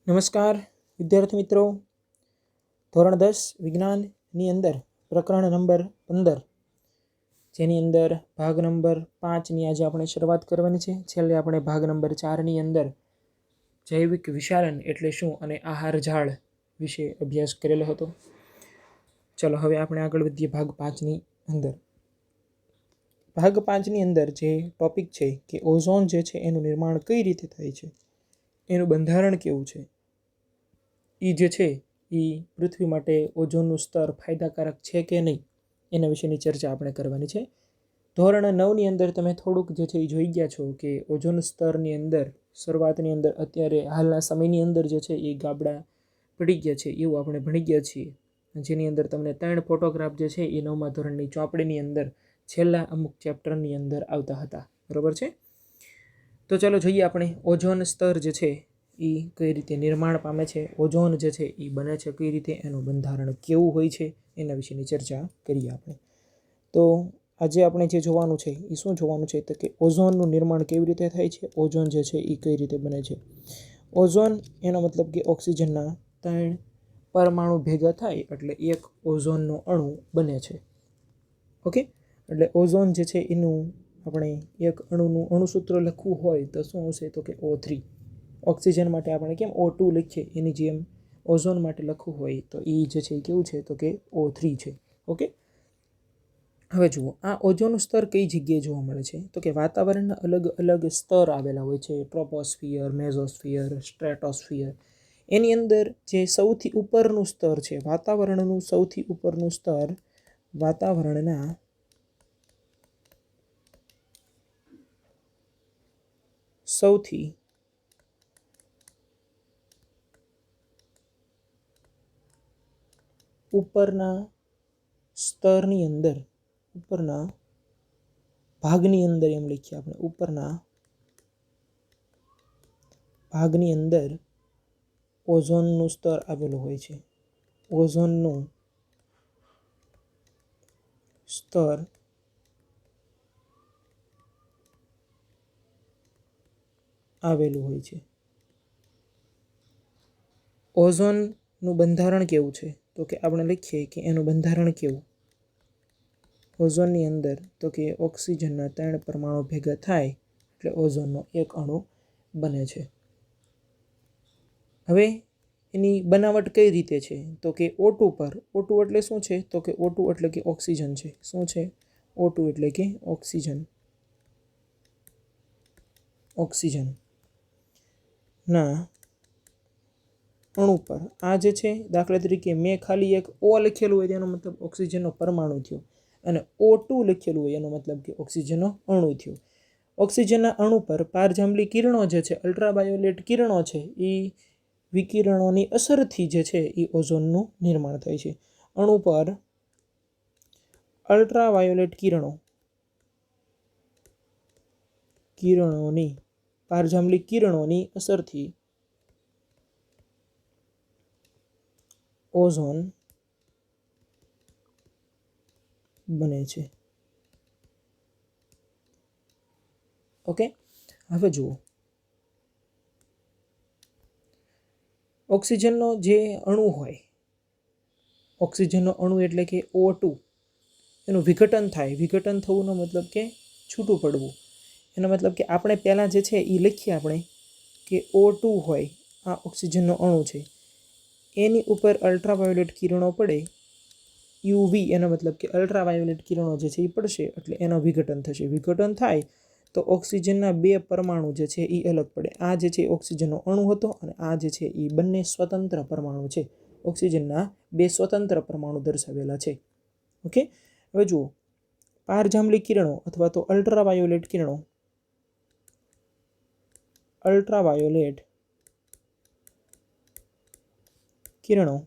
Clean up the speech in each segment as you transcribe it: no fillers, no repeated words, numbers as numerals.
નમસ્કાર વિદ્યાર્થી મિત્રો, ધોરણ 10 વિજ્ઞાનની અંદર પ્રકરણ નંબર 15 જેની અંદર ભાગ નંબર 5ની આજે આપણે શરૂઆત કરવાની છે. છેલ્લે આપણે ભાગ નંબર 4ની અંદર જૈવિક વિશાલન એટલે શું અને આહાર ઝાડ વિશે અભ્યાસ કરેલો હતો. ચલો હવે આપણે આગળ વધીએ ભાગ 5ની અંદર. ભાગ 5ની અંદર જે ટોપિક છે કે ઓઝોન જે છે એનું નિર્માણ કઈ રીતે થાય છે, એનું બંધારણ કેવું છે, એ જે છે એ પૃથ્વી માટે ઓઝોનનું સ્તર ફાયદાકારક છે કે નહીં એના વિશેની ચર્ચા આપણે કરવાની છે. ધોરણ 9ની અંદર તમે થોડુંક જે છે એ જોઈ ગયા છો કે ઓઝોન સ્તરની અંદર શરૂઆતની અંદર અત્યારે હાલના સમયની અંદર જે છે એ ગાબડા પડી ગયા છે એવું આપણે ભણી ગયા છીએ, જેની અંદર તમને 3 ફોટોગ્રાફ જે છે એ 9મા ધોરણની ચોપડીની અંદર છેલ્લા અમુક ચેપ્ટરની અંદર આવતા હતા. બરાબર છે? તો ચાલો જોઈએ આપણે ઓઝોન સ્તર જે છે એ કઈ રીતે નિર્માણ પામે છે, ઓઝોન જે છે એ બને છે કઈ રીતે, એનું બંધારણ કેવું હોય છે એના વિશેની ચર્ચા કરીએ આપણે. તો આજે આપણે જે જોવાનું છે એ શું જોવાનું છે તો કે ઓઝોનનું નિર્માણ કેવી રીતે થાય છે, ઓઝોન જે છે એ કઈ રીતે બને છે. ઓઝોન એનો મતલબ કે ઓક્સિજનના 3 પરમાણુ ભેગા થાય એટલે એક ઓઝોનનો અણુ બને છે. ઓકે, એટલે ઓઝોન જે છે એનું આપણે એક અણુનું અણુસૂત્ર લખવું હોય તો શું હશે તો કે O3. ઓક્સિજન માટે આપણે કેમ O2 લખીએ એની જેમ ઓઝોન માટે લખવું હોય તો એ જે છે કેવું છે તો કે O3 છે. ઓકે, હવે જુઓ આ ઓઝોનનું સ્તર કઈ જગ્યાએ જોવા મળે છે તો કે વાતાવરણના અલગ અલગ સ્તર આવેલા હોય છે, ટ્રોપોસ્ફિયર, મેઝોસ્ફિયર, સ્ટ્રેટોસ્ફિયર. એની અંદર જે સૌથી ઉપરનું સ્તર છે, વાતાવરણનું સૌથી ઉપરનું સ્તર, વાતાવરણના સૌથી ઉપરના સ્તરની અંદર, ઉપરના ભાગની અંદર એમ લખીએ આપણે, ઉપરના ભાગની અંદર ઓઝોનનું સ્તર આવેલું હોય છે. ઓઝોનનું સ્તર આવેલું હોય છે. ઓઝોનનું બંધારણ કેવું છે તો કે આપણે લખીએ કે એનું બંધારણ કેવું, ઓઝોનની અંદર તો કે ઓક્સિજનના 3 પરમાણુ ભેગા થાય એટલે ઓઝોનનો એક અણુ બને છે. હવે એની બનાવટ કઈ રીતે છે તો કે O2 પર. O2 એટલે શું છે તો કે O2 એટલે કે ઓક્સિજન છે. શું છે? O2 એટલે કે ઓક્સિજન. ઓક્સિજન ના અણુ પર આ જે છે, દાખલા તરીકે મેં ખાલી એક O લખેલું હોય તેનો મતલબ ઓક્સિજનનો પરમાણુ થયો, અને O2 લખેલું હોય એનો મતલબ કે ઓક્સિજનનો અણુ થયો. ઓક્સિજનના અણુ પર પારજાંબલી કિરણો જે છે, અલ્ટ્રાવાયોલેટ કિરણો છે, એ વિકિરણોની અસરથી જે છે એ ઓઝોનનું નિર્માણ થાય છે. અણુ પર અલ્ટ્રાવાયોલેટ કિરણોની પારજાંબલી કિરણોની અસરથી ઓઝોન બને છે. ઓકે, હવે જુઓ ઓક્સિજનનો જે અણુ હોય, ઓક્સિજનનો અણુ એટલે કે O2, એનું વિઘટન થાય. વિઘટન થવુંનો મતલબ કે છૂટું પડવું. એનો મતલબ કે આપણે પહેલાં જે છે એ લખીએ આપણે કે O2 હોય, આ ઓક્સિજનનો અણુ છે, એની ઉપર અલ્ટ્રાવાયોલેટ કિરણો પડે, UV, એનો મતલબ કે અલ્ટ્રાવાયોલેટ કિરણો જે છે એ પડશે એટલે એનો વિઘટન થશે. વિઘટન થાય તો ઓક્સિજનના 2 પરમાણુ જે છે એ અલગ પડે. આ જે છે ઓક્સિજનનો અણુ હતો અને આ જે છે એ બંને સ્વતંત્ર પરમાણુ છે. ઓક્સિજનના 2 સ્વતંત્ર પરમાણુ દર્શાવેલા છે. ઓકે, હવે જુઓ પારજાંબલી કિરણો અથવા તો અલ્ટ્રાવાયોલેટ કિરણો, અલ્ટ્રાવાયોલેટ કિરણો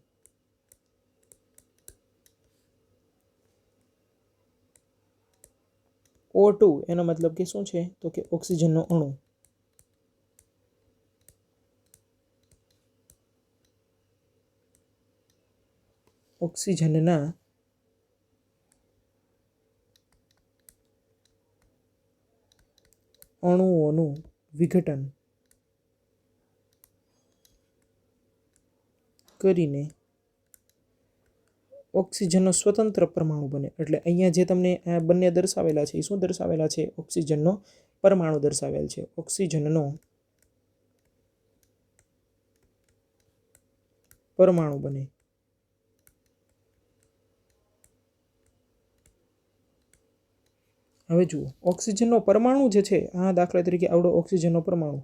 O2 એનો મતલબ કે શું છે તો કે ઓક્સિજનનો અણુ. ઓક્સિજનના અણુઓનું વિઘટન કરીને ઓક્સિજનનો સ્વતંત્ર પરમાણુ બને. એટલે અહીંયા જે તમને આ બંને દર્શાવેલા છે એ શું દર્શાવેલા છે? ઓક્સિજનનો પરમાણુ દર્શાવેલ છે. ઓક્સિજનનો પરમાણુ બને. હવે જુઓ, ઓક્સિજનનો પરમાણુ જે છે, આ દાખલા તરીકે આવડો ઓક્સિજનનો પરમાણુ,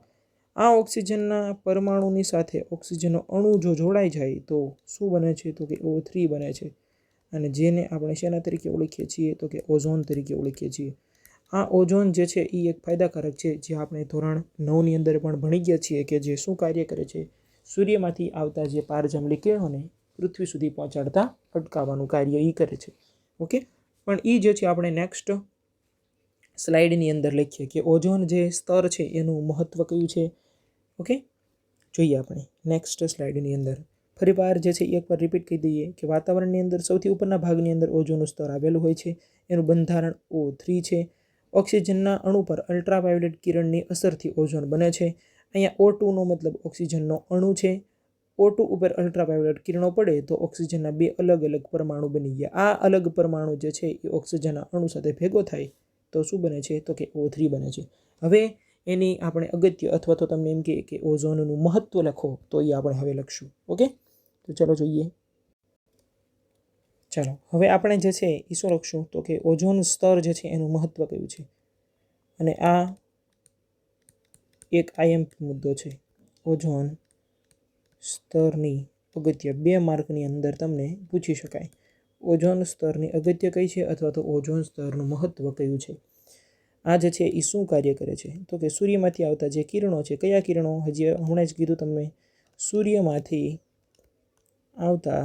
આ ઓક્સિજનના પરમાણુની સાથે ઓક્સિજનનો અણુ જો જોડાઈ જાય તો શું બને છે? તો કે O3 બને છે. અને જેને આપણે શેના તરીકે ઓળખીએ છીએ? તો કે ઓઝોન તરીકે ઓળખીએ છીએ. આ ઓઝોન જે છે એ એક ફાયદાકારક છે, જે આપણે ધોરણ 9ની અંદર પણ ભણી ગયા છીએ કે જે શું કાર્ય કરે છે? સૂર્યમાંથી આવતા જે પારજાંબલી કિરણોને પૃથ્વી સુધી પહોંચાડતા અટકાવવાનું કાર્ય એ કરે છે. ઓકે, પણ એ જે છે આપણે નેક્સ્ટ સ્લાઇડની અંદર લખીએ કે ઓઝોન જે સ્તર છે એનું મહત્ત્વ કયું છે. ઓકે, જોઈએ આપણે નેક્સ્ટ સ્લાઇડની અંદર. ફરીવાર જે છે એકવાર રિપીટ કરી દઈએ કે વાતાવરણની અંદર સૌથી ઉપરના ભાગની અંદર ઓઝોનનું સ્તર આવેલું હોય છે. એનું બંધારણ O3 છે. ઓક્સિજનના અણુ પર અલ્ટ્રાવાયોલેટ કિરણની અસરથી ઓઝોન બને છે. અહીંયા O2નો મતલબ ઓક્સિજનનો અણુ છે. O2 ઉપર અલ્ટ્રાવાયોલેટ કિરણો પડે તો ઓક્સિજનના બે અલગ અલગ પરમાણુ બની ગયા. આ અલગ પરમાણુ જે છે એ ઓક્સિજનના અણુ સાથે ભેગો થાય તો શું બને છે? તો કે O3 બને છે. હવે એની આપણે અગત્ય અથવા તો તમને એમ કે ઓઝોનનું મહત્ત્વ લખો તો એ આપણે હવે લખશું. ઓકે, તો ચાલો જોઈએ. ચાલો હવે આપણે જે છે એ શું લખશું? તો કે ઓઝોન સ્તર જે છે એનું મહત્ત્વ કયું છે. અને આ એક IMP મુદ્દો છે. ઓઝોન સ્તરની અગત્ય 2 માર્કની અંદર તમને પૂછી શકાય. ઓઝોન સ્તરની અગત્ય કઈ છે અથવા તો ઓઝોન સ્તરનું મહત્ત્વ કયું છે. આ જે છે એ શું કાર્ય કરે છે? તો કે સૂર્યમાંથી આવતા જે કિરણો છે, કયા કિરણો? હજી હમણાં જ કીધું તમને, સૂર્યમાંથી આવતા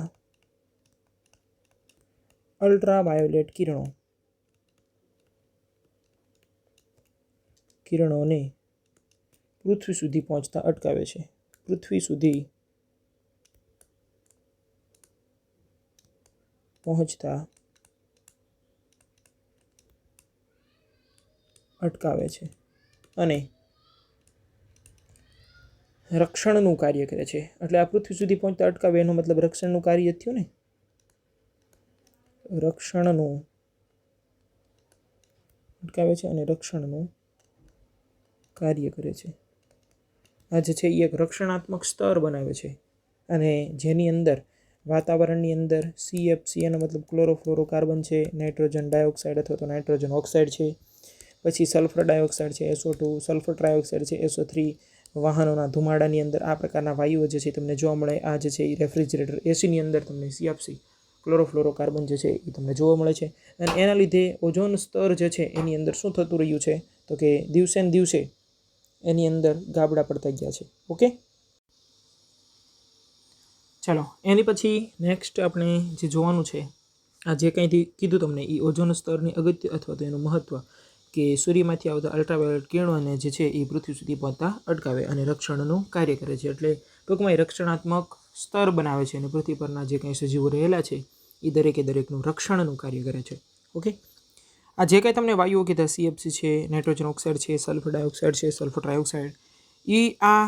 અલ્ટ્રાવાયોલેટ કિરણોને પૃથ્વી સુધી પહોંચતા અટકાવે છે. પૃથ્વી સુધી પહોંચતા અટકાવે છે અને રક્ષણનું કાર્ય કરે છે. એટલે આ પૃથ્વી સુધી પહોંચતા અટકાવે એનો મતલબ રક્ષણનું કાર્ય થયું ને. રક્ષણનું અટકાવે છે અને રક્ષણનું કાર્ય કરે છે. આ જે છે એ એક રક્ષણાત્મક સ્તર બનાવે છે અને જેની અંદર વાતાવરણની અંદર CFC એનો મતલબ ક્લોરોફ્લોરોકાર્બન છે, નાઇટ્રોજન ડાયોક્સાઇડ અથવા તો નાઇટ્રોજન ઓક્સાઇડ છે, પછી સલ્ફર ડાયોક્સાઇડ છે SO2, સલ્ફર ટ્રાયોક્સાઇડ છે SO3, વાહનોના ધુમાડાની અંદર આ પ્રકારના વાયુઓ જે છે તમને જોવા મળે. આ જે છે એ રેફ્રિજરેટર એસીની અંદર તમને CFC ક્લોરોફ્લોરોકાર્બન જે છે એ તમને જોવા મળે છે. અને એના લીધે ઓઝોન સ્તર જે છે એની અંદર શું થતું રહ્યું છે? તો કે દિવસે ને દિવસે એની અંદર ગાબડા પડતા ગયા છે. ઓકે, ચાલો એની પછી નેક્સ્ટ આપણે જે જોવાનું છે, આ જે કંઈ કીધું તમને એ ઓઝોન સ્તરની અગત્ય અથવા તો એનું મહત્ત્વ કે સૂર્યમાંથી આવતા અલ્ટ્રાવાયોલેટ કિરણોને જે છે એ પૃથ્વી સુધી પહોંચતા અટકાવે અને રક્ષણનું કાર્ય કરે છે. એટલે ટૂંકમાં રક્ષણાત્મક સ્તર બનાવે છે અને પૃથ્વી પરના જે કંઈ સજીવો રહેલા છે એ દરેકનું રક્ષણનું કાર્ય કરે છે. ઓકે, આ જે કંઈ તમને વાયુઓ કીધા CFC છે, નાઇટ્રોજન ઓક્સાઇડ છે, સલ્ફર ડાયોક્સાઇડ છે, સલ્ફર ટ્રાયોક્સાઇડ, એ આ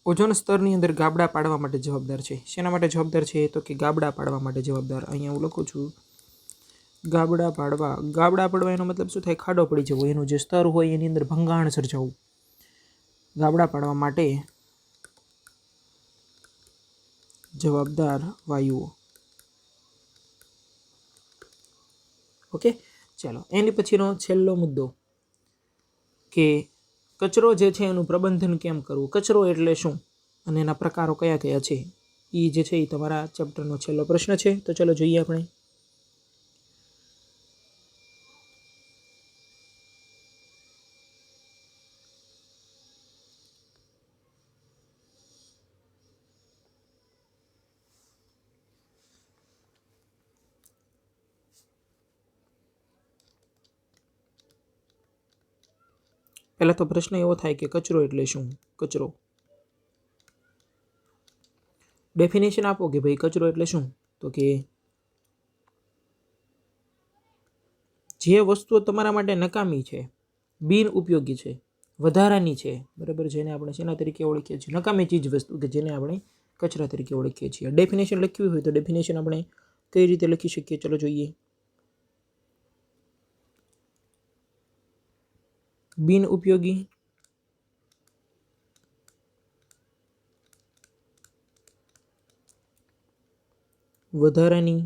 ઓઝોન સ્તરની અંદર ગાબડા પાડવા માટે જવાબદાર છે. શેના માટે જવાબદાર છે? તો કે ગાબડા પાડવા માટે જવાબદાર. અહીંયા હું લખું છું ગાબડા પાડવા એનો મતલબ શું થાય? ખાડો પડી જવો, એનું જે સ્તર હોય એની અંદર ભંગાણ સર્જાવું. ગાબડા પાડવા માટે જવાબદાર વાયુઓ. ઓકે, ચાલો એની પછીનો છેલ્લો મુદ્દો કે કચરો જે છે એનું પ્રબંધન કેમ કરવું. કચરો એટલે શું અને એના પ્રકારો કયા કયા છે, એ જે છે એ તમારા ચેપ્ટરનો છેલ્લો પ્રશ્ન છે. તો ચલો જોઈએ આપણે. પહેલાં તો પ્રશ્ન એવો થાય કે કચરો એટલે શું. કચરો ડેફિનેશન આપો કે ભાઈ કચરો એટલે શું. તો કે જે વસ્તુઓ તમારા માટે નકામી છે, બિન ઉપયોગી છે, વધારાની છે, બરાબર, જેને આપણે શેના તરીકે ઓળખીએ છીએ? નકામી ચીજ વસ્તુ કે જેને આપણે કચરા તરીકે ઓળખીએ છીએ। ડેફિનેશન લખવી હોય તો ડેફિનેશન આપણે કઈ રીતે લખી શકીએ, ચલો જોઈએ। બિન ઉપયોગી વધારાની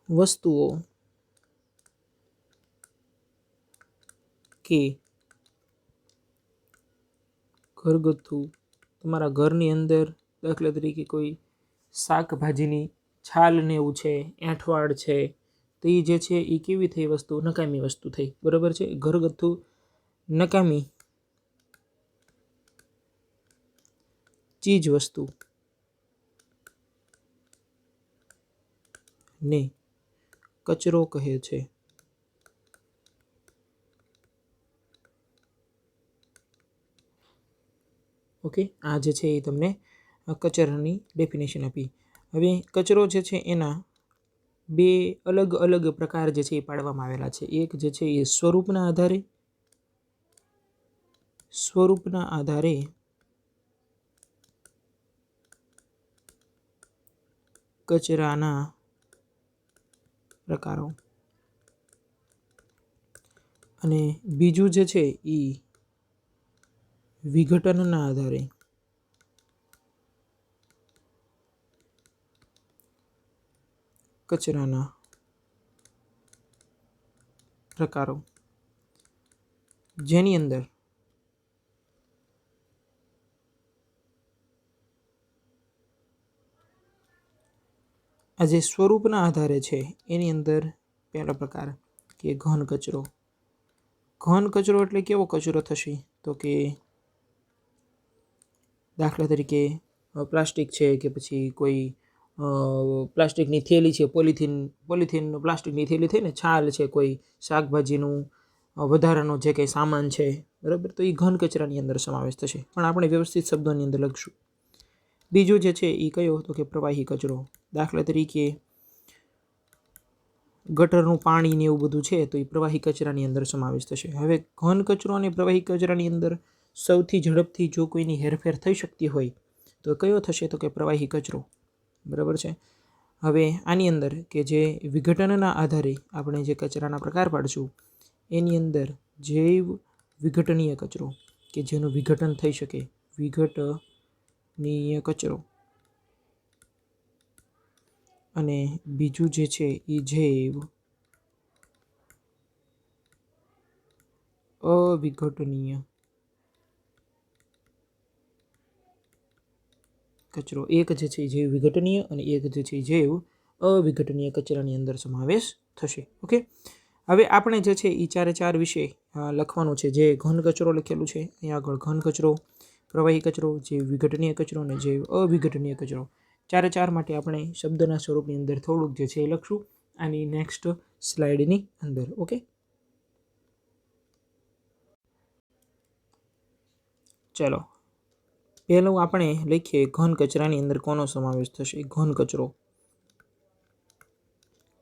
વસ્તુઓ કે ઘરગથ્થુ તમારા ઘરની અંદર, દાખલા તરીકે કોઈ શાકભાજીની છાલ ને એવું છે, એંઠવાડ છે, તો એ જે છે એ કેવી થઈ વસ્તુ? નકામી વસ્તુ થઈ, બરાબર છે। ઘરગથ્થુ નકામી ચીજ વસ્તુ ને કચરો કહે છે। ઓકે, આ જે છે એ તમને કચરાની ડેફિનેશન આપી। હવે કચરો જે છે એના બે અલગ અલગ પ્રકાર જે છે એ પાડવામાં આવેલા છે। એક જે છે એ સ્વરૂપના આધારે કચરાના પ્રકારો, અને બીજું જે છે એ વિઘટનના આધારે કચરાના પ્રકારો, જેની અંદર આ જે સ્વરૂપના આધારે છે એની અંદર પહેલો પ્રકાર કે ઘન કચરો। ઘન કચરો એટલે કેવો કચરો થશે? તો કે દાખલા તરીકે પ્લાસ્ટિક છે, કે પછી કોઈ પ્લાસ્ટિકની થેલી છે, પોલિથીન પ્લાસ્ટિકની થેલી થઈ ને, છાલ છે, કોઈ શાકભાજીનું વધારાનો જે કંઈ સામાન છે, બરાબર, તો એ ઘન કચરાની અંદર સમાવેશ થશે, પણ આપણે વ્યવસ્થિત શબ્દોની અંદર લખશું। બીજું જે છે એ કયો? તો કે પ્રવાહી કચરો। દાખલા તરીકે ગટરનું પાણી ને એવું બધું છે તો એ પ્રવાહી કચરાની અંદર સમાવેશ થશે। હવે ઘન કચરો અને પ્રવાહી કચરાની અંદર સૌથી ઝડપથી જો કોઈની હેરફેર થઈ શકતી હોય તો કયો થશે? તો કે પ્રવાહી કચરો, બરાબર છે। હવે આની અંદર કે જે વિઘટનના આધારે આપણે જે કચરાના પ્રકાર પાડશું એની અંદર જૈવ વિઘટનીય કચરો, કે જેનું વિઘટન થઈ શકે, વિઘટનીય કચરો, અને બીજું જે છે એ જૈવ અવિઘટનીય કચરો। એક જે છે જૈવ વિઘટનીય અને એક જે છે જૈવ અવિઘટનીય કચરાની અંદર સમાવેશ થશે। ઓકે, હવે આપણે જે છે એ ચારે ચાર વિશે લખવાનું છે। જે ઘન કચરો લખેલું છે અહીંયા આગળ, ઘન કચરો, પ્રવાહી કચરો, જૈવ વિઘટનીય કચરો અને જૈવ અવિઘટનીય કચરો, ચારે ચાર માટે આપણે શબ્દના સ્વરૂપની અંદર થોડુંક જે છે એ લખશું આની નેક્સ્ટ સ્લાઇડની અંદર। ઓકે, ચલો પહેલું આપણે લખીએ ઘન કચરાની અંદર કોનો સમાવેશ થશે? ઘન કચરો।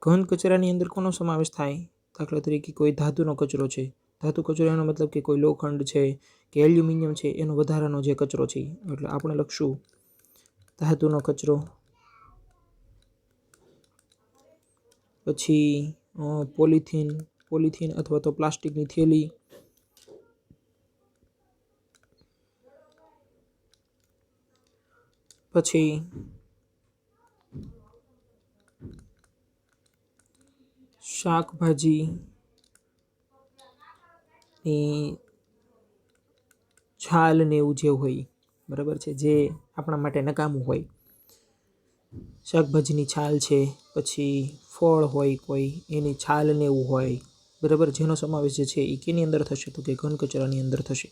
ઘન કચરાની અંદર કોનો સમાવેશ થાય? દાખલા તરીકે કોઈ ધાતુનો કચરો છે, ધાતુ કચરો એનો મતલબ કે કોઈ લોખંડ છે કે એલ્યુમિનિયમ છે એનો વધારાનો જે કચરો છે, એટલે આપણે લખશું ધાતુનો કચરો। પછી પોલિથીન અથવા તો પ્લાસ્ટિકની થેલી, પછી શાકભાજીની છાલ ને એવું જે હોય, બરાબર છે, જે આપણા માટે નકામું હોય, શાકભાજીની છાલ છે, પછી ફળ હોય કોઈ એની છાલ ને એવું હોય, બરાબર, જેનો સમાવેશ જે છે એ કેની અંદર થશે? તો કે ઘન કચરાની અંદર થશે।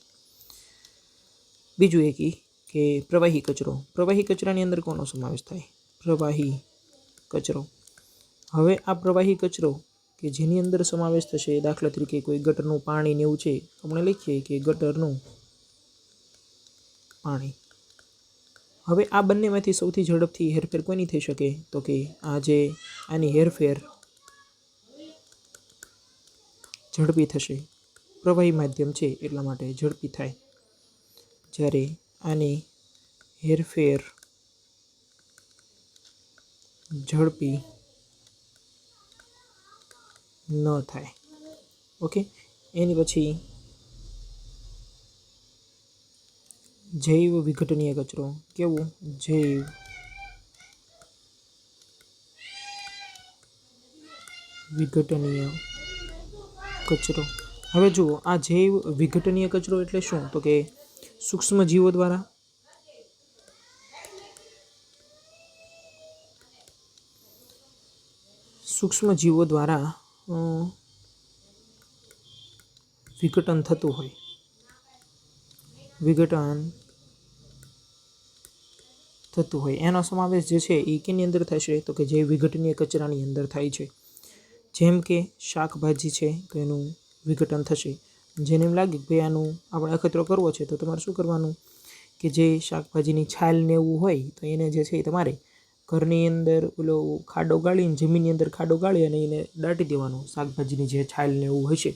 બીજું એક કે પ્રવાહી કચરો। પ્રવાહી કચરાની અંદર કોનો સમાવેશ થાય? પ્રવાહી કચરો। હવે આ પ્રવાહી કચરો કે જેની અંદર સમાવેશ થશે, દાખલા તરીકે કોઈ ગટરનું પાણી ને એવું છે, આપણે લખીએ કે ગટરનું પાણી। હવે આ બંનેમાંથી સૌથી ઝડપથી હેરફેર કોની થઈ શકે? તો કે આની હેરફેર ઝડપી થશે પ્રવાહી માધ્યમ છે એટલા માટે ઝડપી થાય, જ્યારે આની હેરફેર ઝડપી ન થાય. ઓકે, એની પછી જૈવ વિઘટનીય કચરો. કેવું? જૈવ વિઘટનીય કચરો. હવે જુઓ, આ જૈવ વિઘટનીય કચરો એટલે શું? તો કે સૂક્ષ્મ જીવો દ્વારા વિઘટન થતું હોય, એનો સમાવેશ જે છે એ કેની અંદર થશે? તો કે જૈવ વિઘટનીય કચરાની અંદર થાય છે. જેમ કે શાકભાજી છે તો એનું વિઘટન થશે. જેને એમ લાગે કે ભાઈ આનું આપણે અખતરો કરવો છે, તો તમારે શું કરવાનું કે જે શાકભાજીની છાલ ને એવું હોય તો એને જે છે એ તમારે ઘરની અંદર ઓલો ખાડો ગાળીને, જમીનની અંદર ખાડો ગાળી અને એને દાટી દેવાનું, શાકભાજીની જે છાલ ને એવું હશે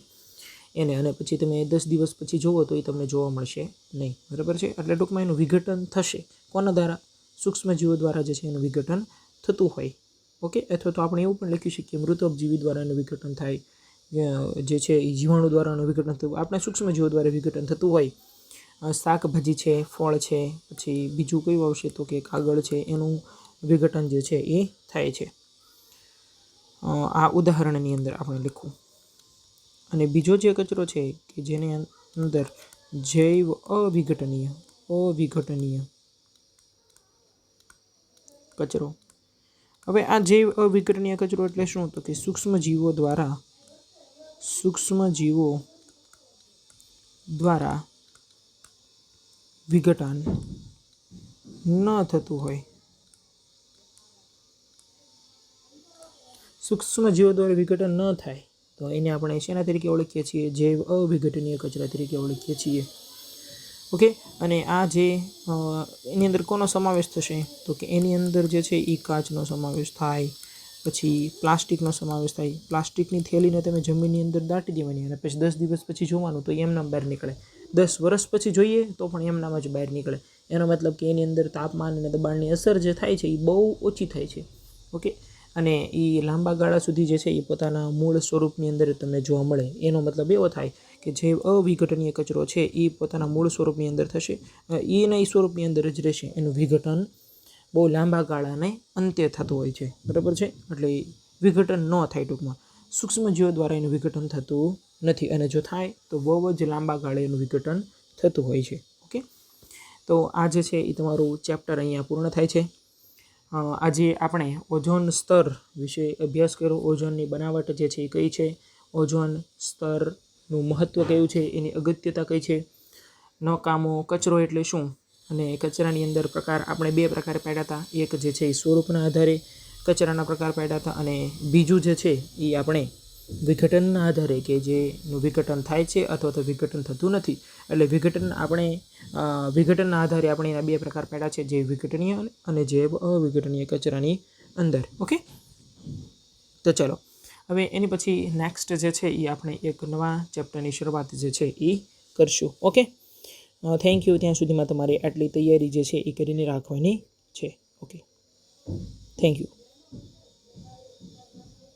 એને. અને પછી તમે 10 દિવસ પછી જુઓ તો એ તમને જોવા મળશે નહીં. બરાબર છે? એટલે ટૂંકમાં એનું વિઘટન થશે. કોના દ્વારા? સૂક્ષ્મજીવો દ્વારા જે છે એનું વિઘટન થતું હોય. ઓકે, અથવા તો આપણે એવું પણ લખી શકીએ મૃતોપજીવી દ્વારા એનું વિઘટન થાય, જે છે એ જીવાણુ દ્વારા એનું વિઘટન થતું. આપણે સૂક્ષ્મજીવો દ્વારા વિઘટન થતું હોય. શાકભાજી છે, ફળ છે, પછી બીજું કયું આવશે તો કે કાગળ છે, એનું વિઘટન જે છે એ થાય છે. આ ઉદાહરણની અંદર આપણે લખવું. અને બીજો જે કચરો છે કે જેની અંદર જૈવ અવિઘટનીય કચરો. હવે આ જૈવ અવિઘટનીય કચરો એટલે શું? તો કે સૂક્ષ્મજીવો દ્વારા વિઘટન ન થતું હોય. સૂક્ષ્મજીવો દ્વારા વિઘટન ન થાય તો એને આપણે શેના તરીકે ઓળખીએ છીએ? જૈવ અવિઘટનીય કચરા તરીકે ઓળખીએ છીએ. ઓકે, અને આ જે એની અંદર કોનો સમાવેશ થશે? તો કે એની અંદર જે છે એ કાચનો સમાવેશ થાય, પછી પ્લાસ્ટિકનો સમાવેશ થાય. પ્લાસ્ટિકની થેલીને તમે જમીનની અંદર દાટી દેવાની અને પછી 10 દિવસ પછી જોવાનું તો એમનામ બહાર નીકળે. 10 વર્ષ પછી જોઈએ તો પણ એમનામ જ બહાર નીકળે. એનો મતલબ કે એની અંદર તાપમાન અને દબાણની અસર જે થાય છે એ બહુ ઓછી થાય છે. ઓકે, અને એ લાંબા ગાળા સુધી જે છે એ પોતાના મૂળ સ્વરૂપની અંદર તમને જોવા મળે. એનો મતલબ એવો થાય કે જે અવિઘટનીય કચરો છે એ પોતાના મૂળ સ્વરૂપની અંદર થશે, એના એ સ્વરૂપની અંદર જ રહેશે. એનું વિઘટન બહુ લાંબા ગાળાને અંતે થતું હોય છે. બરાબર છે? એટલે વિઘટન ન થાય. ટૂંકમાં સૂક્ષ્મજીવો દ્વારા એનું વિઘટન થતું નથી, અને જો થાય તો બહુ જ લાંબા ગાળે એનું વિઘટન થતું હોય છે. ઓકે, તો આ જે છે એ તમારું ચેપ્ટર અહીંયા પૂર્ણ થાય છે. આજે આપણે ઓઝોન સ્તર વિશે અભ્યાસ કર્યો. ઓઝોનની બનાવટ જે છે એ કઈ છે, ઓઝોન સ્તરનું મહત્ત્વ કયું છે, એની અગત્યતા કઈ છે, નકામો કચરો એટલે શું, અને કચરાની અંદર પ્રકાર આપણે 2 પ્રકાર પાડ્યા હતા. એક જે છે એ સ્વરૂપના આધારે કચરાના પ્રકાર પાડ્યા હતા, અને બીજું જે છે એ આપણે વિઘટનના આધારે કે જેનું વિઘટન થાય છે અથવા તો વિઘટન થતું નથી. એટલે વિઘટનના આધારે આપણે એના 2 પ્રકાર પાડ્યા છે, જૈવ વિઘટનીય અને જૈવ અવિઘટનીય કચરાની અંદર. ઓકે, તો ચલો હવે એની પછી નેક્સ્ટ જે છે એ આપણે એક નવા ચેપ્ટરની શરૂઆત જે છે એ કરશું. Okay, thank you. ત્યાં સુધીમાં તમારે આટલી તૈયારી જે છે એ કરીને રાખવાની છે. Okay, thank you.